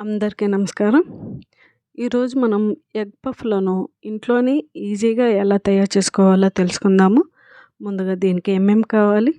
అందరికీ నమస్కారం. ఈరోజు మనం ఎగ్ పఫ్‌లను ఇంట్లోనే ఈజీగా ఎలా తయారు చేసుకోవాలో తెలుసుకుందాము. ముందుగా దీనికి ఏమేమి కావాలి,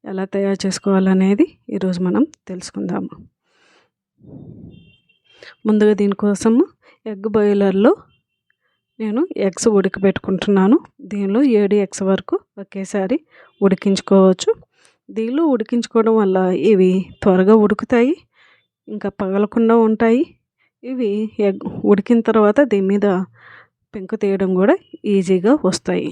ఎలా తయారు చేసుకోవాలనేది ఈరోజు మనం తెలుసుకుందాము. ముందుగా దీనికోసము ఎగ్ బాయిలర్‌లో నేను ఎగ్స్ ఉడకబెట్టుకుంటున్నాను. దీనిలో 7 ఎగ్స్ వరకు ఒకేసారి ఉడికించుకోవచ్చు. దీనిలో ఉడికించుకోవడం వల్ల ఇవి త్వరగా ఉడుకుతాయి, ఇంకా పగలకుండా ఉంటాయి. ఇవి ఎగ్ ఉడికిన తర్వాత దీని మీద పెంకు తీయడం కూడా ఈజీగా వస్తాయి.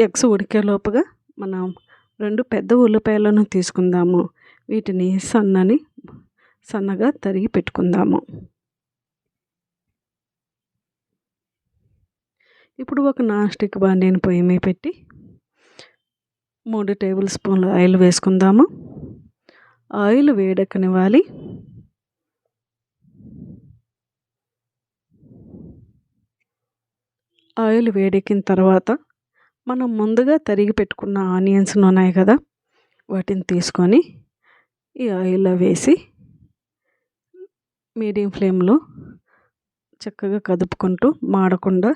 ఎగ్స్ ఉడికేలోపుగా మనం 2 పెద్ద ఉల్లిపాయలను తీసుకుందాము. వీటిని సన్నగా తరిగి పెట్టుకుందాము. ఇప్పుడు ఒక నాన్ స్టిక్ బాండీని పొయ్యి మీద పెట్టి 3 టేబుల్ స్పూన్ల ఆయిల్ వేసుకుందాము. ఆయిల్ వేడెక్కనివ్వాలి. ఆయిల్ వేడెక్కిన తర్వాత మనం ముందుగా తరిగి పెట్టుకున్న ఆనియన్స్ ఉన్నాయి కదా, వాటిని తీసుకొని ఈ ఆయిల్లో వేసి మీడియం ఫ్లేమ్లో చక్కగా కదుపుకుంటూ మాడకుండా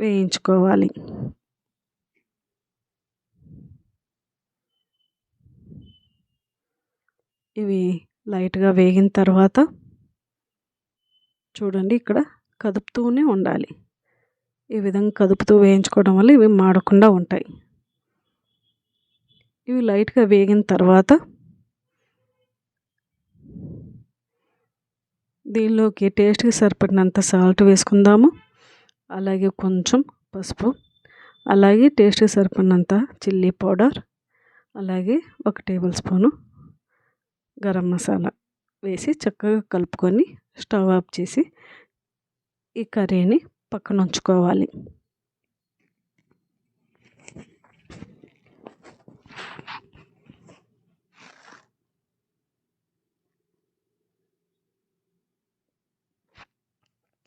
వేయించుకోవాలి. ఇవి లైట్గా వేగిన తర్వాత చూడండి, ఇక్కడ కదుపుతూనే ఉండాలి. ఈ విధంగా కదుపుతూ వేయించుకోవడం వల్ల ఇవి మాడకుండా ఉంటాయి. ఇవి లైట్గా వేగిన తర్వాత దీనిలోకి టేస్ట్కి సరిపడినంత సాల్ట్ వేసుకుందాము. అలాగే కొంచెం పసుపు, అలాగే టేస్ట్కి సరిపడినంత చిల్లీ పౌడర్, అలాగే 1 టేబుల్ స్పూను గరం మసాలా వేసి చక్కగా కలుపుకొని స్టవ్ ఆఫ్ చేసి ఈ కర్రీని పక్కన ఉంచుకోవాలి.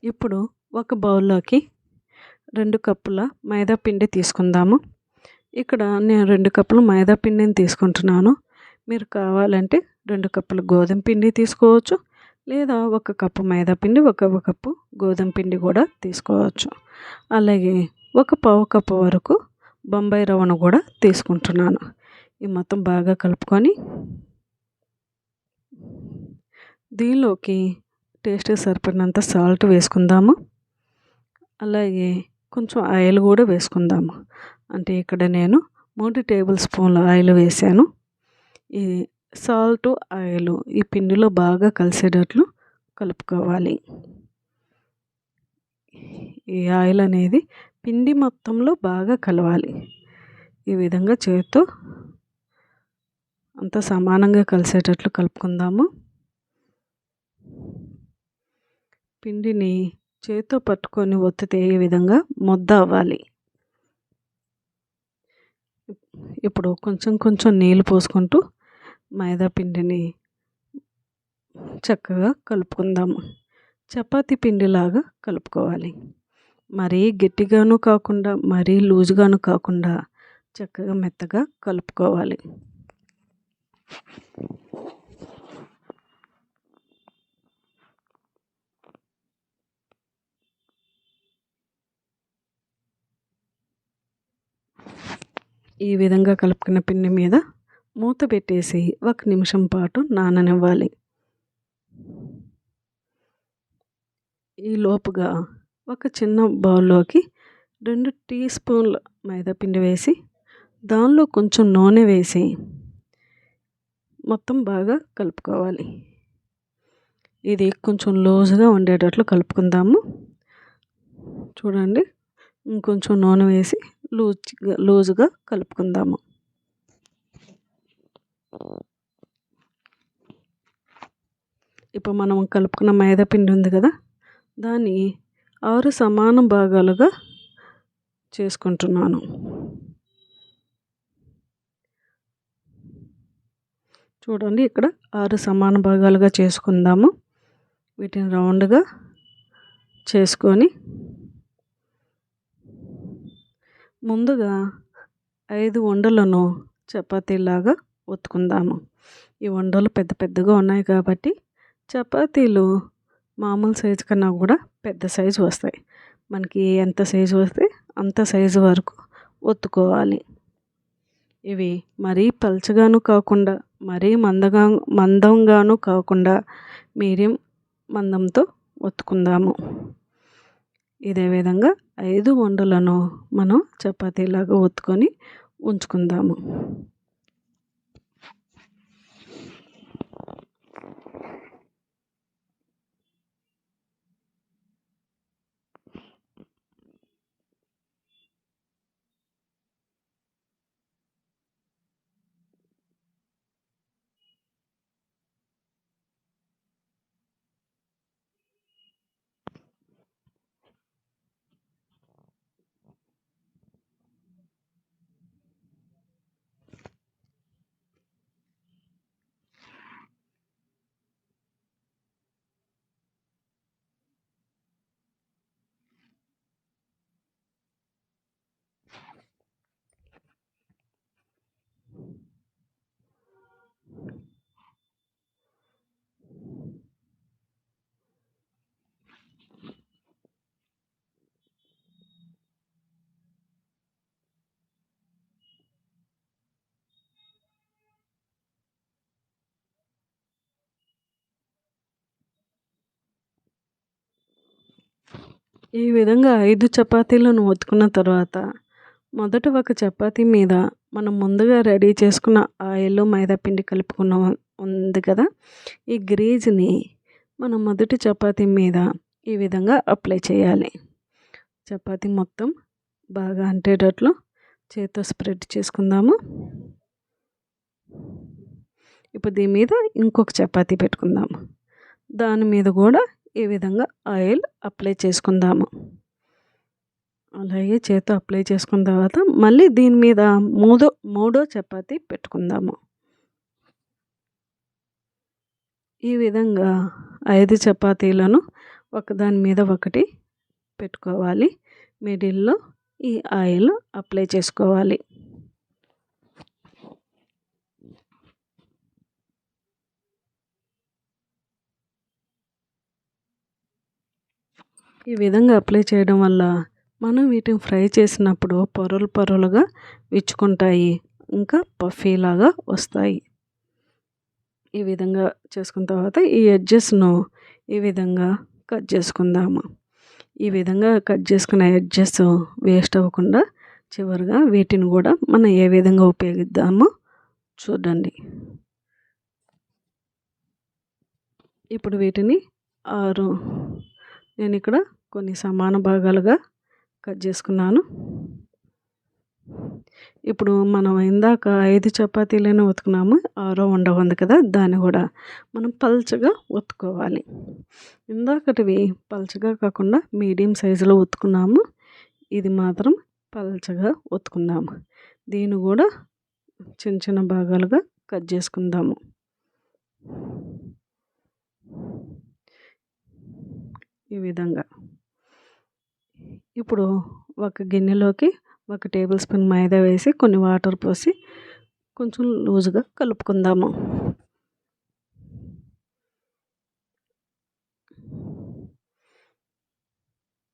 ఇప్పుడు ఒక బౌల్లోకి 2 కప్పుల మైదా పిండి తీసుకుందాము. ఇక్కడ నేను 2 కప్పుల మైదా పిండిని తీసుకుంటున్నాను. మీరు కావాలంటే 2 కప్పుల గోధుమ పిండి తీసుకోవచ్చు, లేదా 1 కప్పు మైదా పిండి, 1 కప్పు గోధుమ పిండి కూడా తీసుకోవచ్చు. అలాగే 1 పావు కప్పు వరకు బొంబాయి రవ్వను కూడా తీసుకుంటున్నాను. ఈ మొత్తం బాగా కలుపుకొని దీనిలోకి టేస్ట్కి సరిపడినంత సాల్ట్ వేసుకుందాము. అలాగే కొంచెం ఆయిల్ కూడా వేసుకుందాము. అంటే ఇక్కడ నేను 3 టేబుల్ స్పూన్ల ఆయిల్ వేసాను. ఈ సాల్ట్, ఆయిల్ ఈ పిండిలో బాగా కలిసేటట్లు కలుపుకోవాలి. ఈ ఆయిల్ అనేది పిండి మొత్తంలో బాగా కలవాలి. ఈ విధంగా చేతితో అంతా సమానంగా కలిసేటట్లు కలుపుకుందాము. పిండిని చేతితో పట్టుకొని ఒత్తితే ఈ విధంగా ముద్ద అవ్వాలి. ఇప్పుడు కొంచెం నీళ్ళు పోసుకుంటూ మైదా పిండిని చక్కగా కలుపుకుందాము. చపాతీ పిండిలాగా కలుపుకోవాలి. మరీ గట్టిగాను కాకుండా మరీ లూజుగాను కాకుండా చక్కగా మెత్తగా కలుపుకోవాలి. ఈ విధంగా కలుపుకున్న పిండి మీద మూత పెట్టేసి 1 నిమిషం పాటు నాననివ్వాలి. ఈ లోపుగా ఒక చిన్న బౌల్లోకి 2 టీ స్పూన్ల మైదా పిండి వేసి దానిలో కొంచెం నూనె వేసి మొత్తం బాగా కలుపుకోవాలి. ఇది కొంచెం లూజుగా ఉండేటట్లు కలుపుకుందాము. చూడండి, ఇంకొంచెం నూనె వేసి లూజుగా కలుపుకుందాము. ఇప్పుడు మనం కలుపుకున్న మైదా పిండి ఉంది కదా, దాన్ని 6 సమాన భాగాలుగా చేసుకుంటున్నాను. చూడండి, ఇక్కడ 6 సమాన భాగాలుగా చేసుకుందాము. వీటిని రౌండ్గా చేసుకొని ముందుగా 5 ఉండలను చపాతీలాగా ఒత్తుకుందాము. ఈ ఉండలు పెద్ద పెద్దగా ఉన్నాయి కాబట్టి చపాతీలు మామూలు సైజు కన్నా కూడా పెద్ద సైజు వస్తాయి. మనకి ఎంత సైజు వస్తే అంత సైజు వరకు ఒత్తుకోవాలి. ఇవి మరీ పలుచగాను కాకుండా మరీ మందంగాను కాకుండా మీడియం మందంతో ఒత్తుకుందాము. ఇదే విధంగా 5 ఉండలను మనం చపాతీలాగా ఒత్తుకొని ఉంచుకుందాము. ఈ విధంగా 5 చపాతీలను ఒత్తుకున్న తర్వాత మొదట ఒక చపాతీ మీద మనం ముందుగా రెడీ చేసుకున్న ఆయిల్ మైదా పిండి కలుపుకున్న ఉంది కదా, ఈ గ్రీజ్ని మనం మొదటి చపాతీ మీద ఈ విధంగా అప్లై చేయాలి. చపాతీ మొత్తం బాగా అంటేటట్లు చేతితో స్ప్రెడ్ చేసుకుందాము. ఇప్పుడు దీని మీద ఇంకొక చపాతీ పెట్టుకుందాము. దాని మీద కూడా ఈ విధంగా ఆయిల్ అప్లై చేసుకుందాము. అలాగే చేతితో అప్లై చేసుకున్న తర్వాత మళ్ళీ దీని మీద మూడో చపాతీ పెట్టుకుందాము. ఈ విధంగా 5 చపాతీలను ఒకదాని మీద ఒకటి పెట్టుకోవాలి. మిడిల్లో ఈ ఆయిల్ అప్లై చేసుకోవాలి. ఈ విధంగా అప్లై చేయడం వల్ల మనం వీటిని ఫ్రై చేసినప్పుడు పొరలు పొరలుగా విచ్చుకుంటాయి, ఇంకా పఫీలాగా వస్తాయి. ఈ విధంగా చేసుకున్న తర్వాత ఈ ఎడ్జెస్ను ఈ విధంగా కట్ చేసుకుందాము. ఈ విధంగా కట్ చేసుకున్న ఎడ్జెస్ వేస్ట్ అవ్వకుండా చివరిగా వీటిని కూడా మనం ఏ విధంగా ఉపయోగిద్దామో చూడండి. ఇప్పుడు వీటిని నేను ఇక్కడ కొన్ని సమాన భాగాలుగా కట్ చేసుకున్నాను. ఇప్పుడు మనం ఇందాక 5 చపాతీలను ఒత్తుకున్నాము, 6వ ఉండ ఉంది కదా, దాన్ని కూడా మనం పల్చగా ఒత్తుకోవాలి. ఇందాకటివి పల్చగా కాకుండా మీడియం సైజులో ఒత్తుకున్నాము, ఇది మాత్రం పల్చగా ఒత్తుకుందాము. దీన్ని కూడా చిన్న చిన్న భాగాలుగా కట్ చేసుకుందాము. ఈ విధంగా ఇప్పుడు ఒక గిన్నెలోకి 1 టేబుల్ స్పూన్ మైదా వేసి కొన్ని వాటర్ పోసి కొంచెం లూజుగా కలుపుకుందాము.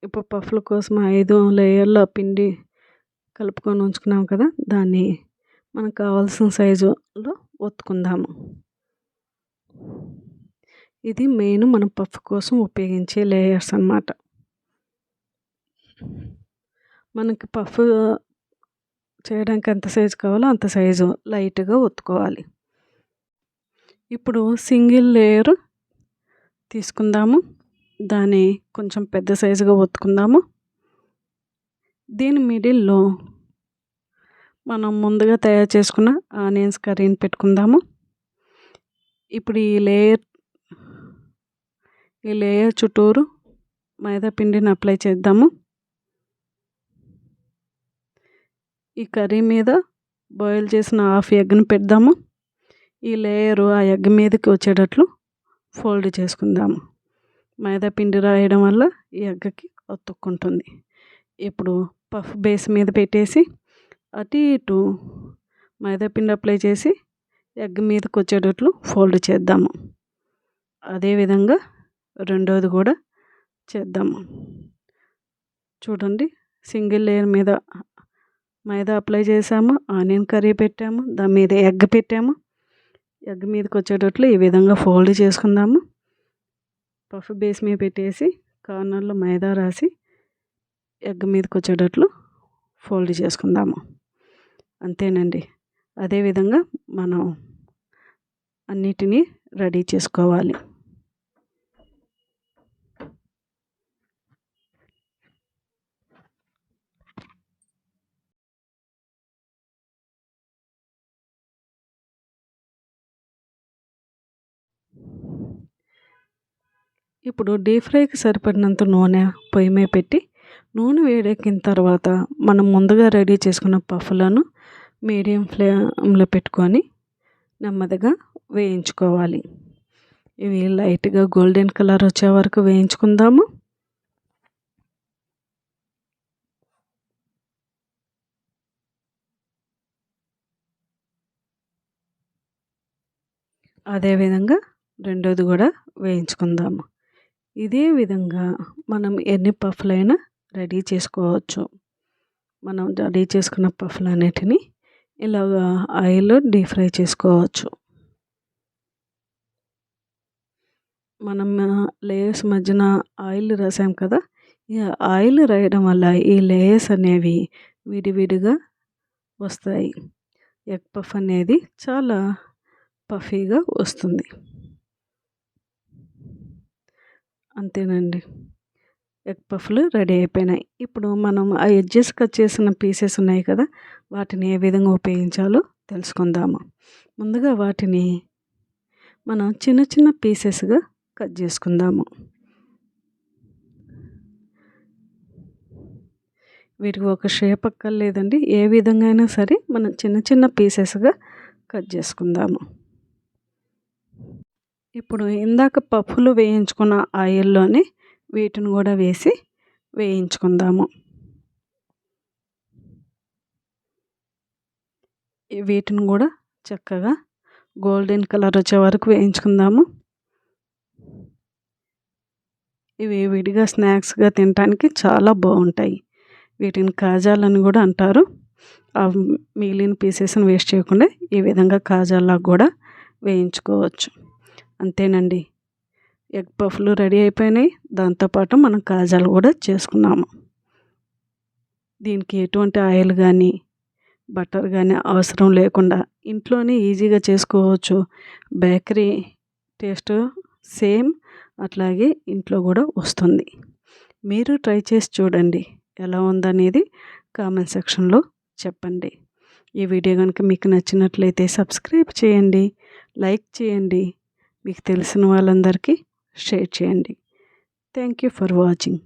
ఇప్పుడు పఫ్ల కోసం 5 లేయర్ల పిండి కలుపుకొని ఉంచుకున్నాం కదా, దాన్ని మనకు కావాల్సిన సైజులో ఒత్తుకుందాము. ఇది మెయిన్ మనం పఫ్ కోసం ఉపయోగించే లేయర్స్ అన్నమాట. మనకి పఫ్ చేయడానికి ఎంత సైజు కావాలో అంత సైజు లైట్గా ఒత్తుకోవాలి. ఇప్పుడు సింగిల్ లేయర్ తీసుకుందాము, దాన్ని కొంచెం పెద్ద సైజుగా ఒత్తుకుందాము. దీని మిడిల్లో మనం ముందుగా తయారు చేసుకున్న ఆనియన్స్ కర్రీని పెట్టుకుందాము. ఇప్పుడు ఈ లేయర్ చుట్టూరు మైదా పిండిని అప్లై చేద్దాము. ఈ కర్రీ మీద బాయిల్ చేసిన హాఫ్ ఎగ్ని పెడదాము. ఈ లేయరు ఆ ఎగ్ మీదకి వచ్చేటట్లు ఫోల్డ్ చేసుకుందాము. మైదా పిండి రాయడం వల్ల ఈ ఎగ్కి అతుక్కుంటుంది. ఇప్పుడు పఫ్ బేస్ మీద పెట్టేసి అటు ఇటు మైదా పిండి అప్లై చేసి ఎగ్ మీదకి వచ్చేటట్లు ఫోల్డ్ చేద్దాము. అదేవిధంగా రెండోది కూడా చేద్దాము. చూడండి, సింగిల్ లేయర్ మీద మైదా అప్లై చేసాము, ఆనియన్ కర్రీ పెట్టాము, దాని మీద ఎగ్ పెట్టాము. ఎగ్ మీదకి వచ్చేటట్లు ఈ విధంగా ఫోల్డ్ చేసుకుందాము. పఫ్ బేస్ మీద పెట్టేసి కార్నర్లో మైదా రాసి ఎగ్ మీదకి వచ్చేటట్లు ఫోల్డ్ చేసుకుందాము. అంతేనండి. అదేవిధంగా మనం అన్నిటినీ రెడీ చేసుకోవాలి. ఇప్పుడు డీప్ ఫ్రైకి సరిపడినంత నూనె పొయ్యి మీద పెట్టి నూనె వేడెక్కిన తర్వాత మనం ముందుగా రెడీ చేసుకున్న పఫ్లను మీడియం ఫ్లేమ్లో పెట్టుకొని నెమ్మదిగా వేయించుకోవాలి. ఇవి లైట్గా గోల్డెన్ కలర్ వచ్చే వరకు వేయించుకుందాము. అదేవిధంగా రెండోది కూడా వేయించుకుందాము. ఇదే విధంగా మనం ఎన్ని పఫ్లైనా రెడీ చేసుకోవచ్చు. మనం రెడీ చేసుకున్న పఫ్లన్నిటిని ఇలాగా ఆయిల్లో డీప్ ఫ్రై చేసుకోవచ్చు. మనం లేయర్స్ మధ్యన ఆయిల్ రాసాం కదా, ఈ ఆయిల్ రాయడం వల్ల ఈ లేయర్స్ అనేవి విడివిడిగా వస్తాయి. ఎగ్ పఫ్ అనేది చాలా పఫీగా వస్తుంది. అంతేనండి, ఎగ్ పఫ్లు రెడీ అయిపోయినాయి. ఇప్పుడు మనం ఆ ఎడ్జెస్ కట్ చేసిన పీసెస్ ఉన్నాయి కదా, వాటిని ఏ విధంగా ఉపయోగించాలో తెలుసుకుందాము. ముందుగా వాటిని మనం చిన్న చిన్న పీసెస్గా కట్ చేసుకుందాము. వీటికి ఒక షేప్ అక్కర్లేదండి, ఏ విధంగా అయినా సరే మనం చిన్న చిన్న పీసెస్గా కట్ చేసుకుందాము. ఇప్పుడు ఇందాక పఫ్లు వేయించుకున్న ఆయిల్లోనే వీటిని కూడా వేసి వేయించుకుందాము. వీటిని కూడా చక్కగా గోల్డెన్ కలర్ వచ్చే వరకు వేయించుకుందాము. ఇవి విడిగా స్నాక్స్గా తినడానికి చాలా బాగుంటాయి. వీటిని కాజాలని కూడా అంటారు. ఆ మిగిలిన పీసెస్ని వేస్ట్ చేయకుండా ఈ విధంగా కాజాల్లాగా కూడా వేయించుకోవచ్చు. అంతేనండి, ఎగ్ పఫ్లు రెడీ అయిపోయినాయి. దాంతోపాటు మనం కాజాలు కూడా చేసుకున్నాము. దీనికి ఎటువంటి ఆయిల్ కానీ బటర్ కానీ అవసరం లేకుండా ఇంట్లోనే ఈజీగా చేసుకోవచ్చు. బేకరీ టేస్ట్ సేమ్ అట్లాగే ఇంట్లో కూడా వస్తుంది. మీరు ట్రై చేసి చూడండి, ఎలా ఉందనేది కామెంట్ సెక్షన్లో చెప్పండి. ఈ వీడియో కనుక మీకు నచ్చినట్లయితే సబ్స్క్రైబ్ చేయండి, లైక్ చేయండి, మీకు తెలిసిన వాళ్ళందరికీ షేర్ చేయండి. Thank you for watching.